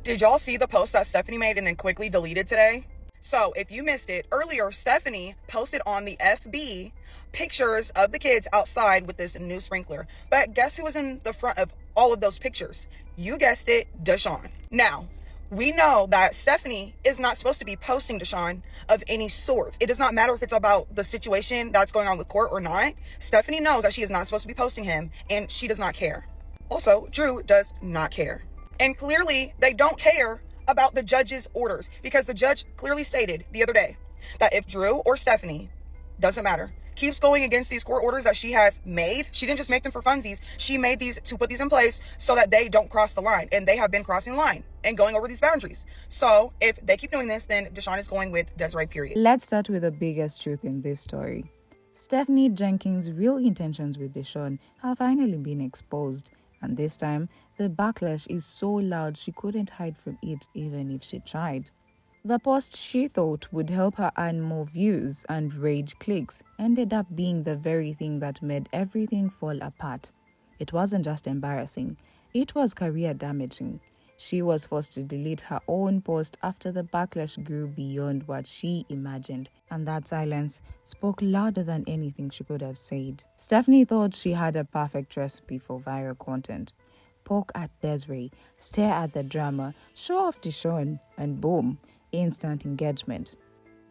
Did y'all see the post that Stephanie made and then quickly deleted today? So if you missed it, earlier Stephanie posted on the FB pictures of the kids outside with this new sprinkler. But guess who was in the front of all of those pictures? You guessed it, Deshawn. Now, we know that Stephanie is not supposed to be posting Deshawn of any sorts. It does not matter if it's about the situation that's going on with court or not. Stephanie knows that she is not supposed to be posting him, and she does not care. Also, Drew does not care. And clearly, they don't care about the judge's orders, because the judge clearly stated the other day that if Drew or Stephanie, doesn't matter, keeps going against these court orders that she has made, she didn't just make them for funsies, she made these to put these in place so that they don't cross the line, and they have been crossing the line and going over these boundaries. So if they keep doing this, then Deshawn is going with Desiree, period. Let's start with the biggest truth in this story. Stephanie Jenkins' real intentions with Deshawn have finally been exposed, and this time the backlash is so loud she couldn't hide from it even if she tried. The post she thought would help her earn more views and rage clicks ended up being the very thing that made everything fall apart. It wasn't just embarrassing, it was career damaging. She was forced to delete her own post after the backlash grew beyond what she imagined, and that silence spoke louder than anything she could have said. Stephanie thought she had a perfect recipe for viral content. Poke at Desiree, stare at the drama, show off Deshawn, and boom, instant engagement.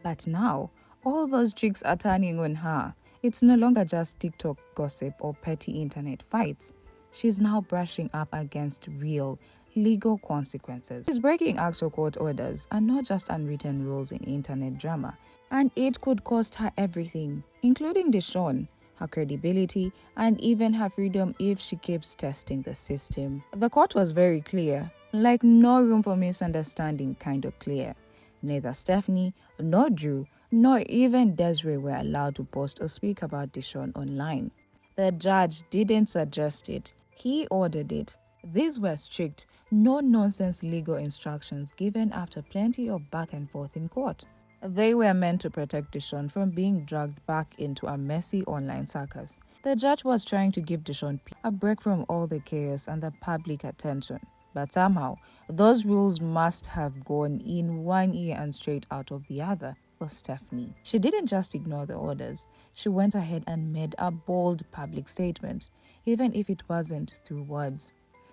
But now, all those tricks are turning on her. It's no longer just TikTok gossip or petty internet fights. She's now brushing up against real, legal consequences. She's breaking actual court orders and not just unwritten rules in internet drama. And it could cost her everything, including Deshawn, her credibility, and even her freedom if she keeps testing the system. The court was very clear, like no room for misunderstanding kind of clear. Neither Stephanie, nor Drew, nor even Desiree were allowed to post or speak about Deshawn online. The judge didn't suggest it, he ordered it. These were strict, no-nonsense legal instructions given after plenty of back and forth in court. They were meant to protect Deshawn from being dragged back into a messy online circus. The judge was trying to give Deshawn a break from all the chaos and the public attention. But somehow, those rules must have gone in one ear and straight out of the other for Stephanie. She didn't just ignore the orders. She went ahead and made a bold public statement, even if it wasn't through words.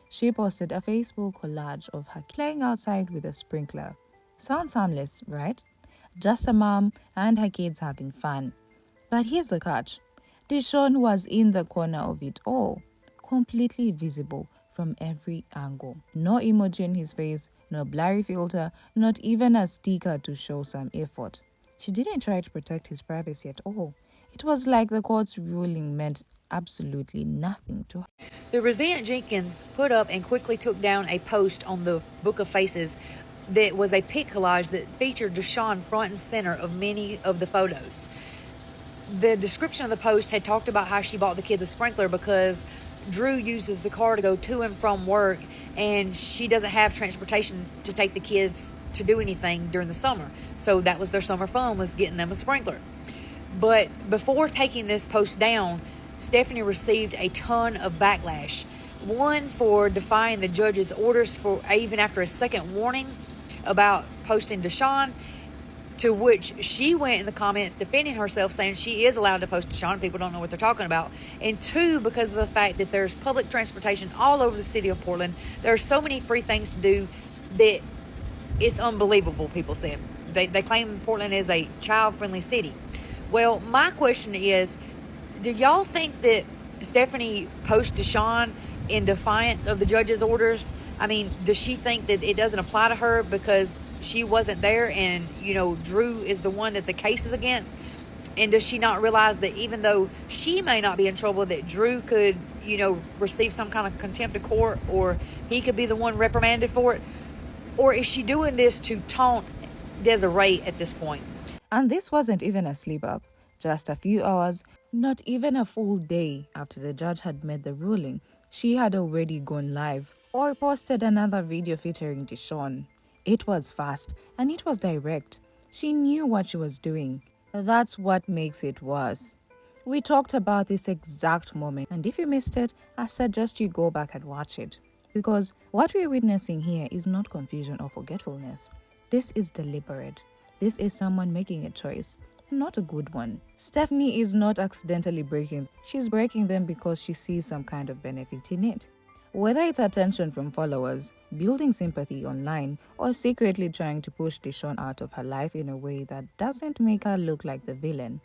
She posted a Facebook collage of her playing outside with a sprinkler. Sounds harmless, right? Just a mom and her kids having fun. But here's the catch. Deshawn was in the corner of it all, completely visible from every angle. No emoji in his face, no blurry filter, not even a sticker to show some effort. She didn't try to protect his privacy at all. It was like the court's ruling meant absolutely nothing to her. The resident Jenkins put up and quickly took down a post on the Book of Faces that was a pic collage that featured Deshawn front and center of many of the photos. The description of the post had talked about how she bought the kids a sprinkler because Drew uses the car to go to and from work, and she doesn't have transportation to take the kids to do anything during the summer. So that was their summer fun, was getting them a sprinkler. But before taking this post down, Stephanie received a ton of backlash. One for defying the judge's orders for even after a second warning about posting Deshawn, to which she went in the comments defending herself, saying she is allowed to post Deshawn. People don't know what they're talking about. And two, because of the fact that there's public transportation all over the city of Portland. There are so many free things to do that it's unbelievable, people said. They claim Portland is a child-friendly city. Well, my question is, do y'all think that Stephanie posted Deshawn in defiance of the judge's orders? I mean, does she think that it doesn't apply to her because she wasn't there and, Drew is the one that the case is against? And does she not realize that even though she may not be in trouble, that Drew could, receive some kind of contempt of court, or he could be the one reprimanded for it? Or is she doing this to taunt Desiree at this point? And this wasn't even a slip-up. Just a few hours, not even a full day after the judge had made the ruling, she had already gone live or posted another video featuring Deshawn. It was fast and it was direct. She knew what she was doing. That's what makes it worse. We talked about this exact moment, and if you missed it, I suggest you go back and watch it. Because what we're witnessing here is not confusion or forgetfulness. This is deliberate. This is someone making a choice, not a good one. Stephanie is not accidentally breaking. She's breaking them because she sees some kind of benefit in it. Whether it's attention from followers, building sympathy online, or secretly trying to push Deshawn out of her life in a way that doesn't make her look like the villain,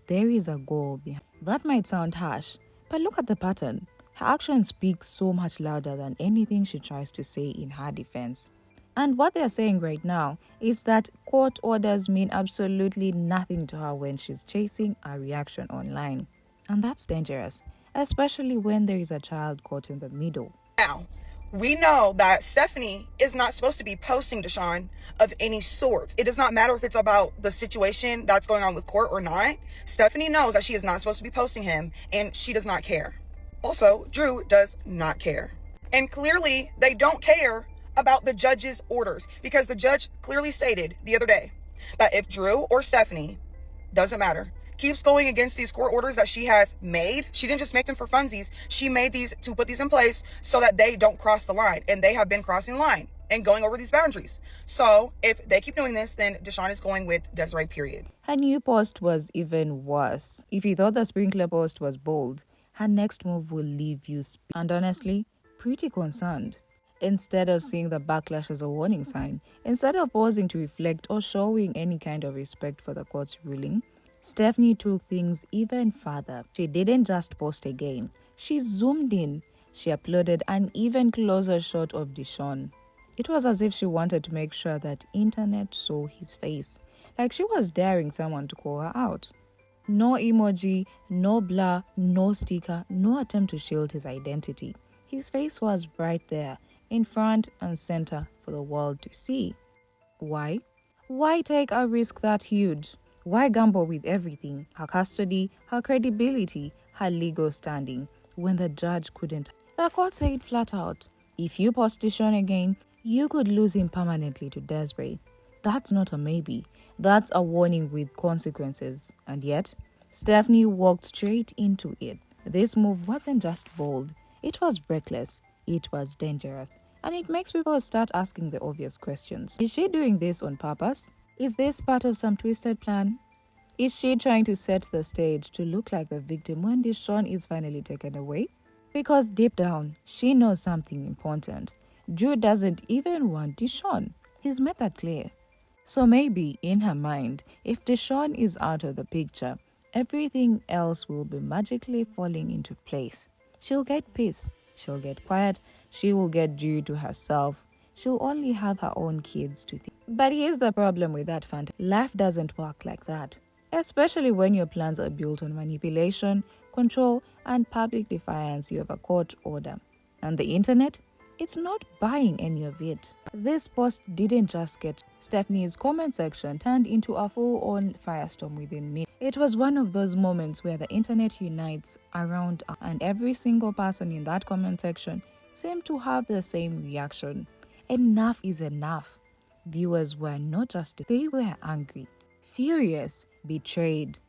there is a goal behind. That might sound harsh, but look at the pattern. Her actions speak so much louder than anything she tries to say in her defense. And what they're saying right now is that court orders mean absolutely nothing to her when she's chasing a reaction online. And that's dangerous, especially when there is a child caught in the middle. Now, we know that Stephanie is not supposed to be posting Deshawn of any sort. It does not matter if it's about the situation that's going on with court or not. Stephanie knows that she is not supposed to be posting him, and she does not care. Also, Drew does not care. And clearly, they don't care about the judge's orders, because the judge clearly stated the other day that if Drew or Stephanie, doesn't matter, keeps going against these court orders that she has made, she didn't just make them for funsies. She made these to put these in place so that they don't cross the line. And they have been crossing the line and going over these boundaries. So if they keep doing this, then Deshawn is going with Desiree, period. Her new post was even worse. If you thought the sprinkler post was bold, her next move will leave you and honestly, pretty concerned. Instead of seeing the backlash as a warning sign, instead of pausing to reflect or showing any kind of respect for the court's ruling, Stephanie took things even further. She didn't just post again. She zoomed in. She uploaded an even closer shot of Deshawn. It was as if she wanted to make sure that internet saw his face, like she was daring someone to call her out. No emoji, no blur, no sticker, no attempt to shield his identity. His face was right there, in front and center for the world to see. Why? Why take a risk that huge? Why gamble with everything, her custody, her credibility, her legal standing, when the judge couldn't? The court said flat out, if you post Deshawn again, you could lose him permanently to Desiree. That's not a maybe. That's a warning with consequences. And yet, Stephanie walked straight into it. This move wasn't just bold. It was reckless. It was dangerous. And it makes people start asking the obvious questions. Is she doing this on purpose? Is this part of some twisted plan? Is she trying to set the stage to look like the victim when Deshawn is finally taken away? Because deep down, she knows something important. Drew doesn't even want Deshawn. He's made that clear. So maybe, in her mind, if Deshawn is out of the picture, everything else will be magically falling into place. She'll get peace. She'll get quiet. She will get Drew to herself. She'll only have her own kids to think. But here's the problem with that fantasy. Life doesn't work like that. Especially when your plans are built on manipulation, control, and public defiance. You have a court order. And the internet? It's not buying any of it. This post didn't just get Stephanie's comment section turned into a full-on firestorm within me. It was one of those moments where the internet unites around, and every single person in that comment section seemed to have the same reaction. Enough is enough. Viewers were not just, they were angry, furious, betrayed.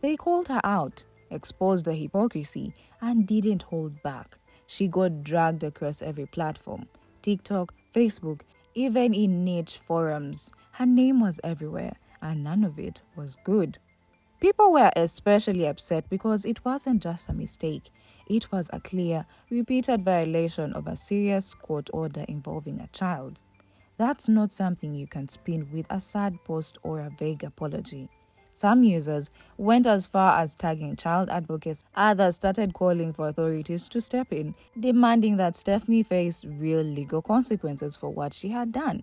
They called her out, exposed the hypocrisy, and didn't hold back. She got dragged across every platform, TikTok, Facebook, even in niche forums. Her name was everywhere, and none of it was good. People were especially upset because it wasn't just a mistake. It was a clear, repeated violation of a serious court order involving a child. That's not something you can spin with a sad post or a vague apology. Some users went as far as tagging child advocates. Others started calling for authorities to step in, demanding that Stephanie face real legal consequences for what she had done.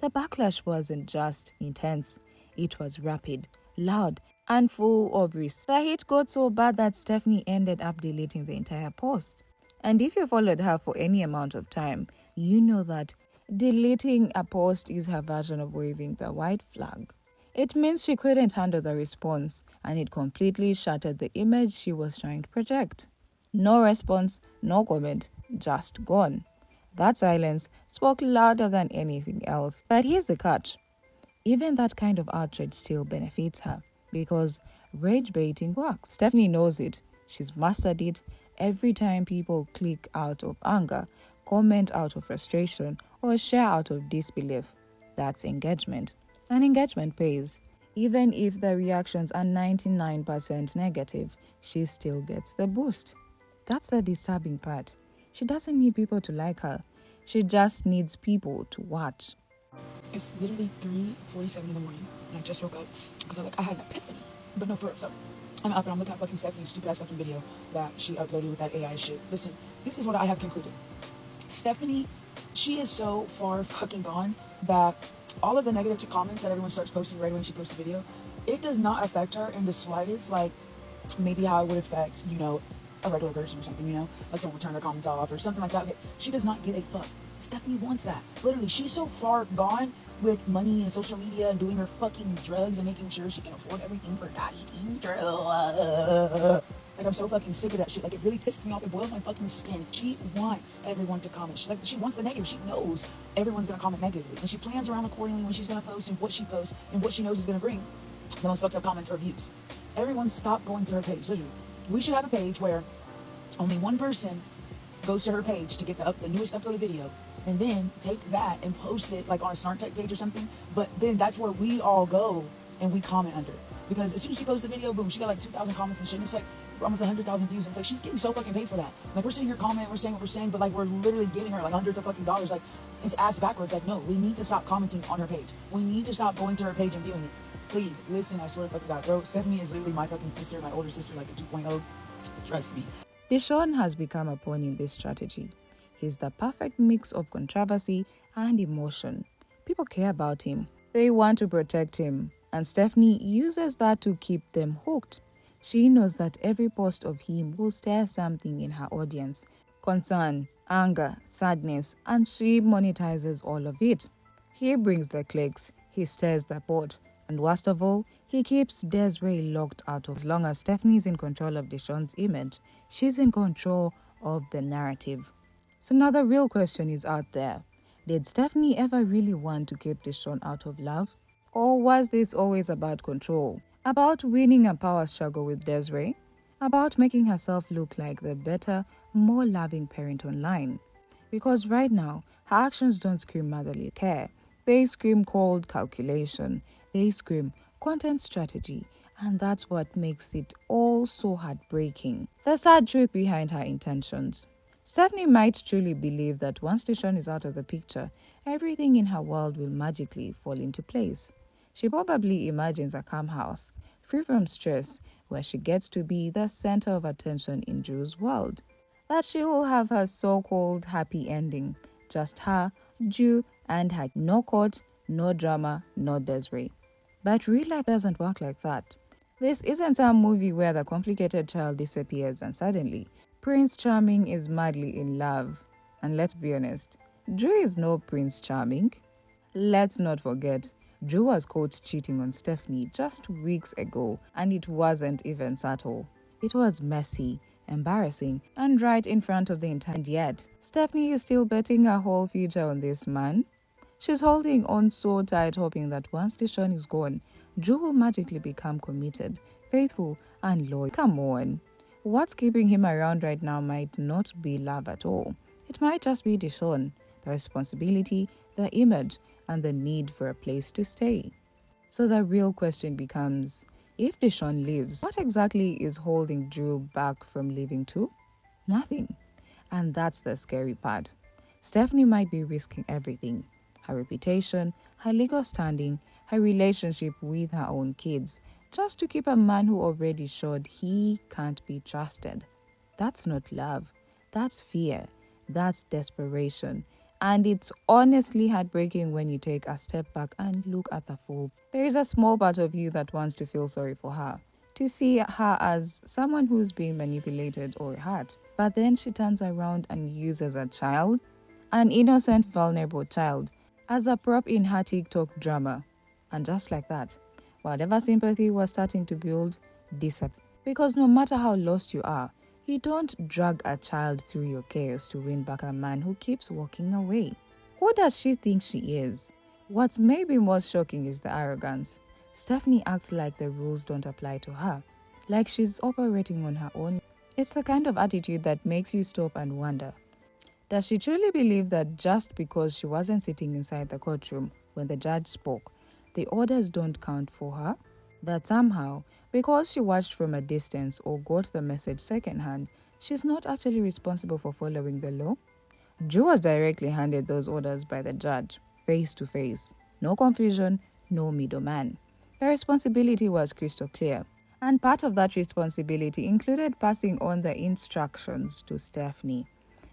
The backlash wasn't just intense. It was rapid, loud, and full of risk. The hate got so bad that Stephanie ended up deleting the entire post. And if you followed her for any amount of time, you know that deleting a post is her version of waving the white flag. It means she couldn't handle the response, and it completely shattered the image she was trying to project. No response, no comment, just gone. That silence spoke louder than anything else. But here's the catch. Even that kind of outrage still benefits her, because rage baiting works. Stephanie knows it. She's mastered it. Every time people click out of anger, comment out of frustration, or share out of disbelief. That's engagement. And engagement pays. Even if the reactions are 99% negative, she still gets the boost. That's the disturbing part. She doesn't need people to like her. She just needs people to watch. It's literally 3:47 in the morning, and I just woke up because I had an epiphany. But no, for real. So I'm up and I'm looking at fucking Stephanie's stupid ass fucking video that she uploaded with that AI shit. Listen, this is what I have concluded. Stephanie, she is so far fucking gone that all of the negative comments that everyone starts posting right when she posts a video, it does not affect her in the slightest, like maybe how it would affect, a regular person or something, like someone would turn their comments off or something like that. Okay, she does not give a fuck. Stephanie wants that. Literally, she's so far gone with money and social media and doing her fucking drugs and making sure she can afford everything for daddy eating drugs. Like, I'm so fucking sick of that shit. Like, it really pisses me off. It boils my fucking skin. She wants everyone to comment. She wants the negative. She knows everyone's gonna comment negatively, and she plans around accordingly when she's gonna post and what she posts and what she knows is gonna bring the most fucked up comments or views. Everyone stop going to her page. Literally, we should have a page where only one person goes to her page to get the newest uploaded video, and then take that and post it like on a Snark Tech page or something. But then that's where we all go and we comment under. Because as soon as she posts a video, boom, she got like 2,000 comments and shit. And it's like almost 100,000 views. And it's like she's getting so fucking paid for that. Like, we're sitting here commenting, we're saying what we're saying, but like we're literally giving her like hundreds of fucking dollars. Like, it's ass backwards. Like, no, we need to stop commenting on her page. We need to stop going to her page and viewing it. Please listen. I swear to fucking God, bro. Stephanie is literally my fucking sister, my older sister, like a 2.0. Trust me. Deshawn has become a pawn in this strategy. He's the perfect mix of controversy and emotion. People care about him. They want to protect him. And Stephanie uses that to keep them hooked. She knows that every post of him will stir something in her audience. Concern, anger, sadness, and she monetizes all of it. He brings the clicks, he stirs the pot, and worst of all, he keeps Desiree locked out of. As long as Stephanie is in control of Deshawn's image, she's in control of the narrative. So now the real question is out there. Did Stephanie ever really want to keep Deshawn out of love? Or was this always about control? About winning a power struggle with Desiree? About making herself look like the better, more loving parent online? Because right now, her actions don't scream motherly care. They scream cold calculation. They scream content strategy. And that's what makes it all so heartbreaking. The sad truth behind her intentions. Stephanie might truly believe that once Deshawn is out of the picture, everything in her world will magically fall into place. She probably imagines a calm house, free from stress, where she gets to be the center of attention in Drew's world. That she will have her so-called happy ending. Just her, Drew, and her. No court, no drama, no Desiree. But real life doesn't work like that. This isn't a movie where the complicated child disappears and suddenly Prince Charming is madly in love. And let's be honest, Drew is no Prince Charming. Let's not forget, Drew was caught cheating on Stephanie just weeks ago, and it wasn't even subtle. It was messy, embarrassing, and right in front of the entire. And yet, Stephanie is still betting her whole future on this man. She's holding on so tight, hoping that once Deshawn is gone, Drew will magically become committed, faithful, and loyal. Come on. What's keeping him around right now might not be love at all. It might just be Deshawn, the responsibility, the image, and the need for a place to stay. So the real question becomes, if Deshawn leaves, what exactly is holding Drew back from leaving too? Nothing. And that's the scary part. Stephanie might be risking everything. Her reputation, her legal standing, her relationship with her own kids, just to keep a man who already showed he can't be trusted. That's not love. That's fear. That's desperation. And it's honestly heartbreaking when you take a step back and look at the full. There is a small part of you that wants to feel sorry for her, to see her as someone who's being manipulated or hurt. But then she turns around and uses a child, an innocent, vulnerable child, as a prop in her TikTok drama. And just like that, whatever sympathy was starting to build disappears. Because no matter how lost you are, you don't drag a child through your chaos to win back a man who keeps walking away. Who does she think she is? What's maybe most shocking is the arrogance. Stephanie acts like the rules don't apply to her, like she's operating on her own. It's the kind of attitude that makes you stop and wonder, Does she truly believe that just because she wasn't sitting inside the courtroom when the judge spoke, the orders don't count for her? That somehow, because she watched from a distance or got the message secondhand, she's not actually responsible for following the law? Drew was directly handed those orders by the judge, face to face. No confusion, no middleman. The responsibility was crystal clear. And part of that responsibility included passing on the instructions to Stephanie.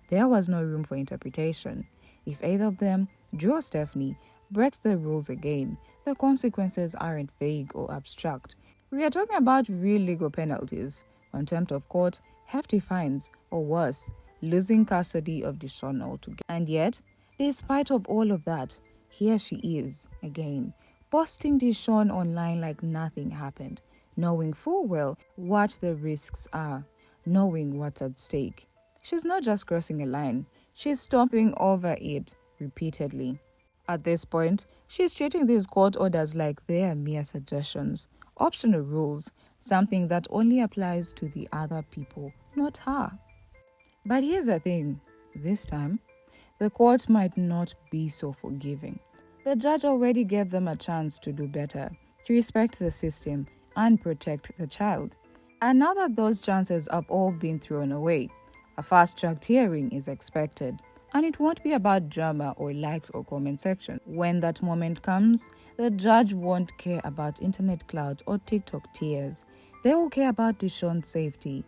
There was no room for interpretation. If either of them, Drew or Stephanie, breaks the rules again, the consequences aren't vague or abstract. We are talking about real legal penalties, contempt of court, hefty fines, or worse, losing custody of Deshawn altogether. And yet, despite of all of that, here she is, again, posting Deshawn online like nothing happened, knowing full well what the risks are, knowing what's at stake. She's not just crossing a line, she's stomping over it repeatedly. At this point, she's treating these court orders like they are mere suggestions, optional rules, something that only applies to the other people, not her. But here's the thing, this time, the court might not be so forgiving. The judge already gave them a chance to do better, to respect the system and protect the child. And now that those chances have all been thrown away, a fast-tracked hearing is expected. And it won't be about drama or likes or comment section. When that moment comes, the judge won't care about internet clout or TikTok tears. They will care about Deshawn's safety,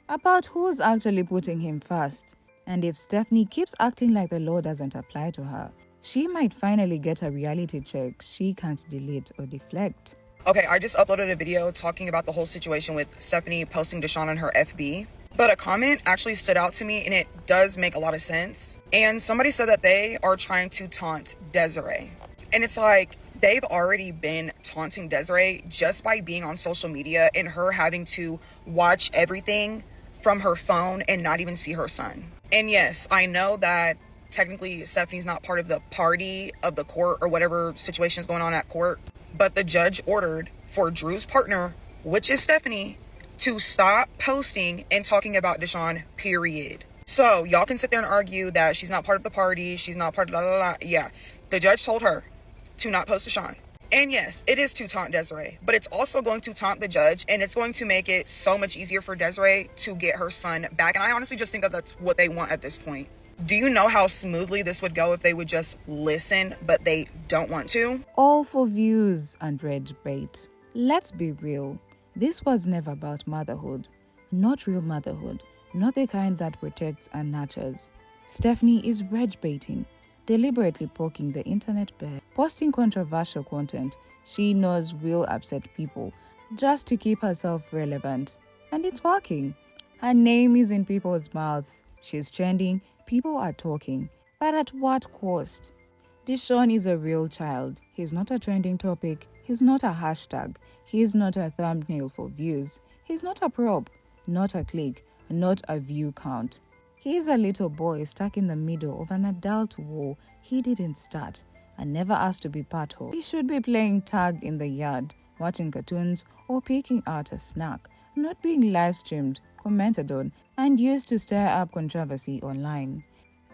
about who's actually putting him first. And if Stephanie keeps acting like the law doesn't apply to her, she might finally get a reality check she can't delete or deflect. Okay, I just uploaded a video talking about the whole situation with Stephanie posting Deshawn on her FB. But a comment actually stood out to me, and it does make a lot of sense. And somebody said that they are trying to taunt Desiree. And it's like, they've already been taunting Desiree just by being on social media and her having to watch everything from her phone and not even see her son. And yes, I know that technically Stephanie's not part of the party of the court or whatever situation is going on at court. But the judge ordered for Drew's partner, which is Stephanie, to stop posting and talking about Deshawn, period. So y'all can sit there and argue that she's not part of the party, she's not part of Yeah, the judge told her to not post Deshawn. And yes, it is to taunt Desiree, but it's also going to taunt the judge, and it's going to make it so much easier for Desiree to get her son back. And I honestly just think that that's what they want at this point. Do you know how smoothly this would go if they would just listen, but they don't want to? All for views and rage bait. Let's be real. This was never about motherhood. Not real motherhood. Not the kind that protects and nurtures. Stephanie is rage baiting, deliberately poking the internet bear, posting controversial content she knows will upset people, just to keep herself relevant. And it's working. Her name is in people's mouths. She's trending. People are talking. But at what cost? Deshawn is a real child. He's not a trending topic. He's not a hashtag. He's not a thumbnail for views. He's not a prop, not a click, not a view count. He's a little boy stuck in the middle of an adult war he didn't start and never asked to be part of. He should be playing tag in the yard, watching cartoons, or picking out a snack, not being live streamed, commented on, and used to stir up controversy online.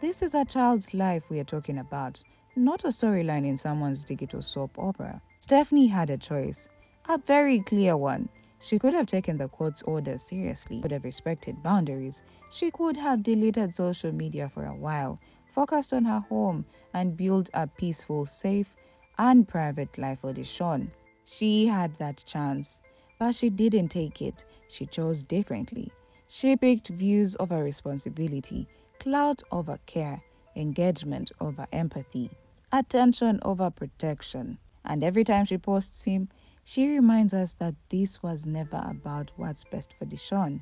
This is a child's life we are talking about, not a storyline in someone's digital soap opera. Stephanie had a choice, a very clear one. She could have taken the court's orders seriously, could have respected boundaries. She could have deleted social media for a while, focused on her home, and built a peaceful, safe, and private life for Deshawn. She had that chance, but she didn't take it. She chose differently. She picked views over responsibility, clout over care, engagement over empathy, attention over protection. And every time she posts him, she reminds us that this was never about what's best for Deshawn.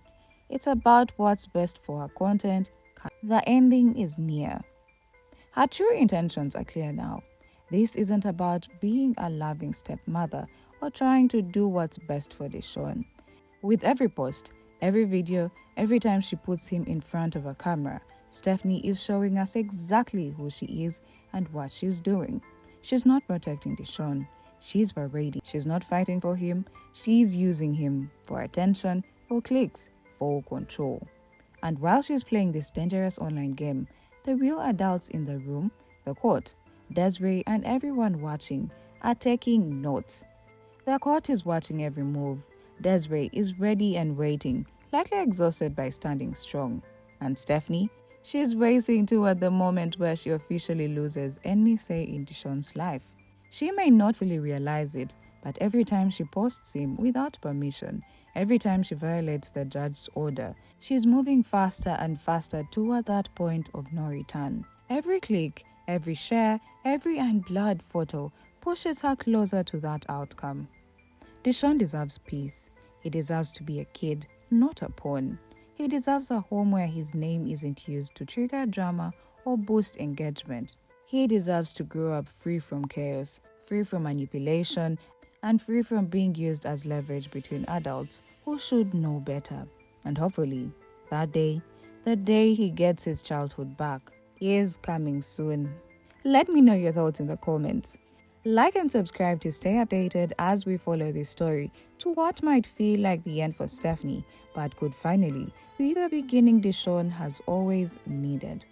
It's about what's best for her content. The ending is near. Her true intentions are clear now. This isn't about being a loving stepmother or trying to do what's best for Deshawn. With every post, every video, every time she puts him in front of a camera, Stephanie is showing us exactly who she is and what she's doing. She's not protecting Deshawn. She's parading. She's not fighting for him. She's using him for attention, for clicks, for control. And while she's playing this dangerous online game, The real adults in the room, the court, Desiree, and everyone watching, are taking notes. The court is watching every move. Desiree is ready and waiting, likely exhausted by standing strong. And Stephanie? She is racing toward the moment where she officially loses any say in Deshawn's life. She may not fully realize it, but every time she posts him without permission, every time she violates the judge's order, she is moving faster and faster toward that point of no return. Every click, every share, every blood photo pushes her closer to that outcome. Deshawn deserves peace. He deserves to be a kid, not a pawn. He deserves a home where his name isn't used to trigger drama or boost engagement. He deserves to grow up free from chaos, free from manipulation, and free from being used as leverage between adults who should know better. And hopefully, that day, the day he gets his childhood back, is coming soon. Let me know your thoughts in the comments. Like and subscribe to stay updated as we follow this story to what might feel like the end for Stephanie, but could finally be the beginning Deshawn has always needed.